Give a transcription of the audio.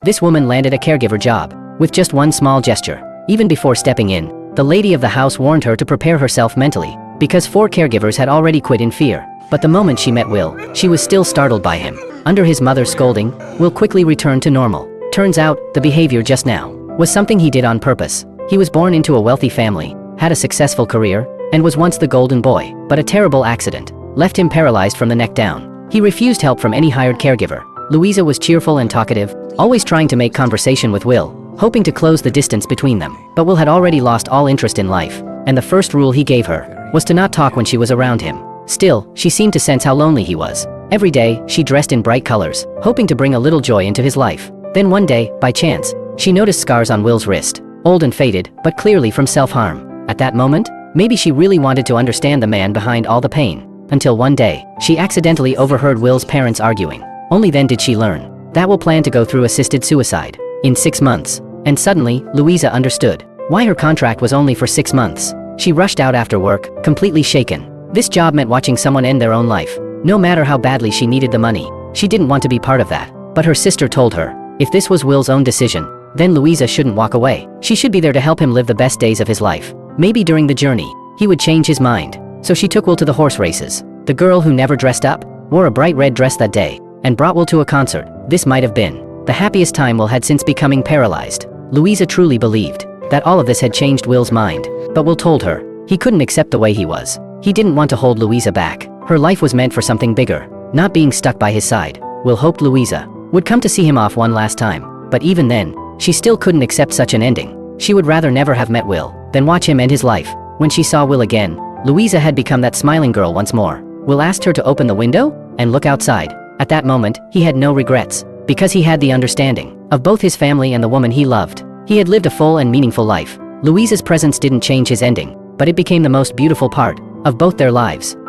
This woman landed a caregiver job with just one small gesture. Even before stepping in, the lady of the house warned her to prepare herself mentally, because 4 caregivers had already quit in fear. But the moment she met Will, she was still startled by him. Under his mother's scolding, Will quickly returned to normal. Turns out, the behavior just now was something he did on purpose. He was born into a wealthy family, had a successful career, and was once the golden boy. But a terrible accident left him paralyzed from the neck down. He refused help from any hired caregiver. Louisa was cheerful and talkative, always trying to make conversation with Will, hoping to close the distance between them. But Will had already lost all interest in life, and the first rule he gave her was to not talk when she was around him. Still, she seemed to sense how lonely he was. Every day, she dressed in bright colors, hoping to bring a little joy into his life. Then one day, by chance, she noticed scars on Will's wrist, old and faded, but clearly from self-harm. At that moment, maybe she really wanted to understand the man behind all the pain. Until one day, she accidentally overheard Will's parents arguing. Only then did she learn that Will planned to go through assisted suicide in 6 months. And suddenly, Louisa understood why her contract was only for 6 months. She rushed out after work, completely shaken. This job meant watching someone end their own life. No matter how badly she needed the money, she didn't want to be part of that. But her sister told her, if this was Will's own decision, then Louisa shouldn't walk away. She should be there to help him live the best days of his life. Maybe during the journey, he would change his mind. So she took Will to the horse races. The girl who never dressed up wore a bright red dress that day and brought Will to a concert. This might have been the happiest time Will had since becoming paralyzed. Louisa truly believed that all of this had changed Will's mind. But Will told her he couldn't accept the way he was. He didn't want to hold Louisa back. Her life was meant for something bigger, not being stuck by his side. Will hoped Louisa would come to see him off one last time. But even then, she still couldn't accept such an ending. She would rather never have met Will than watch him end his life. When she saw Will again, Louisa had become that smiling girl once more. Will asked her to open the window and look outside. At that moment, he had no regrets, because he had the understanding of both his family and the woman he loved. He had lived a full and meaningful life. Louisa's presence didn't change his ending, but it became the most beautiful part of both their lives.